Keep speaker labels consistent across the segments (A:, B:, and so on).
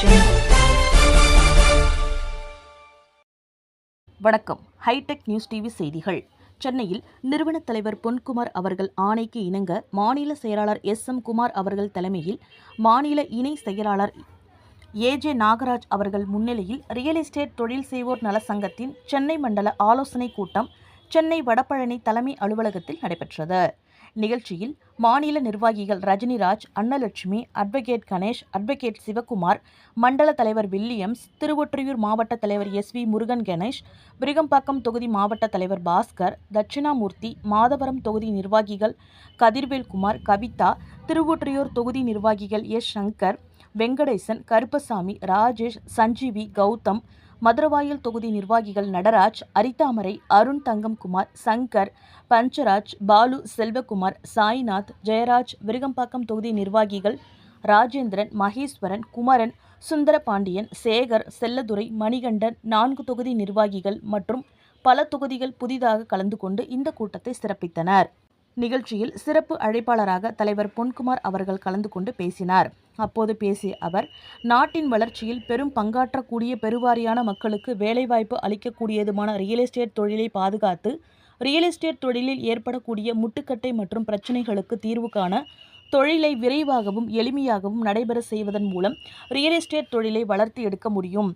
A: watching. வணக்கம். Hitech news TV செய்திகள். சென்னையில் நிறுவன தலைவர் பொன்குமார் அவர்கள் ஆணைக்கு இணங்க மாநில செயலாளர் எஸ்.எம். குமார் அவர்கள் தலைமையில் மாநில இணை செயலாளர் ஏ.ஜே. நாகராஜ் அவர்கள் முன்னிலையில் ரியல் எஸ்டேட் தொழில் செய்வோர் நல சங்கத்தின் சென்னை மண்டல ஆலோசனைக் கூட்டம் சென்னை வடபழனி தலைமை அலுவலகத்தில் நடைபெற்றது. நிகழ்ச்சியில் மாநில நிர்வாகிகள் ரஜினிராஜ், அன்னலட்சுமி, அட்வொகேட் கணேஷ், அட்வொகேட் சிவக்குமார், மண்டல தலைவர் வில்லியம்ஸ், திருவொற்றியூர் மாவட்ட தலைவர் எஸ்.வி. முருகன் கணேஷ், விருகம்பாக்கம் தொகுதி மாவட்ட தலைவர் பாஸ்கர், தட்சிணாமூர்த்தி, மாதவரம் தொகுதி நிர்வாகிகள் கதிர்வேல்குமார், கவிதா, திருவொற்றியூர் தொகுதி நிர்வாகிகள் எஸ். சங்கர், வெங்கடேசன், கருப்பசாமி, ராஜேஷ், சஞ்சீவி, கௌதம், மதுரவாயல் தொகுதி நிர்வாகிகள் நடராஜ், அரிதாமரை, அருண் தங்கம்குமார், சங்கர், பஞ்சராஜ், பாலு, செல்வகுமார், சாய்நாத், ஜெயராஜ், விருகம்பாக்கம் தொகுதி நிர்வாகிகள் ராஜேந்திரன், மகேஸ்வரன், குமரன், சுந்தரபாண்டியன், சேகர், செல்லதுரை, மணிகண்டன், 4 தொகுதி நிர்வாகிகள் மற்றும் பல தொகுதிகள் புதிதாக கலந்து கொண்டு இந்த கூட்டத்தை சிறப்பித்தனர். நிகழ்ச்சியில் சிறப்பு அழைப்பாளராக தலைவர் பொன்குமார் அவர்கள் கலந்து கொண்டு பேசினார். அப்போது பேசிய அவர், நாட்டின் வளர்ச்சியில் பெரும் பங்காற்றக்கூடிய பெருவாரியான மக்களுக்கு வேலைவாய்ப்பு அளிக்கக்கூடியதுமான ரியல் எஸ்டேட் தொழிலை பாதுகாத்து ரியல் எஸ்டேட் தொழிலில் ஏற்படக்கூடிய முட்டுக்கட்டை மற்றும் பிரச்சினைகளுக்கு தீர்வு காண தொழிலை விரைவாகவும் எளிமையாகவும் நடைபெற செய்வதன் மூலம் ரியல் எஸ்டேட் தொழிலை வளர்த்து எடுக்க முடியும்.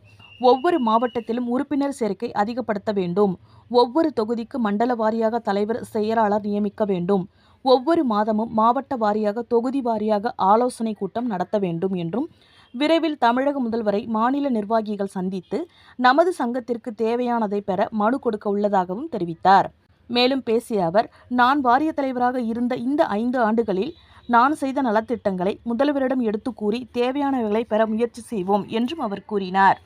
A: ஒவ்வொரு மாவட்டத்திலும் உறுப்பினர் சேர்க்கை அதிகப்படுத்த வேண்டும். ஒவ்வொரு தொகுதிக்கு மண்டல வாரியாக தலைவர், செயலாளர் நியமிக்க வேண்டும். ஒவ்வொரு மாதமும் மாவட்ட வாரியாக, தொகுதி வாரியாக ஆலோசனை கூட்டம் நடத்த வேண்டும் என்றும், விரைவில் தமிழக முதல்வரை மாநில நிர்வாகிகள் சந்தித்து நமது சங்கத்திற்கு தேவையானதை பெற மனு கொடுக்க உள்ளதாகவும் தெரிவித்தார். மேலும் பேசிய அவர், நான் வாரிய தலைவராக இருந்த இந்த 5 ஆண்டுகளில் நான் செய்த நலத்திட்டங்களை முதல்வரிடம் எடுத்து கூறி தேவையானவைகளை பெற முயற்சி செய்வோம் என்றும் அவர் கூறினார்.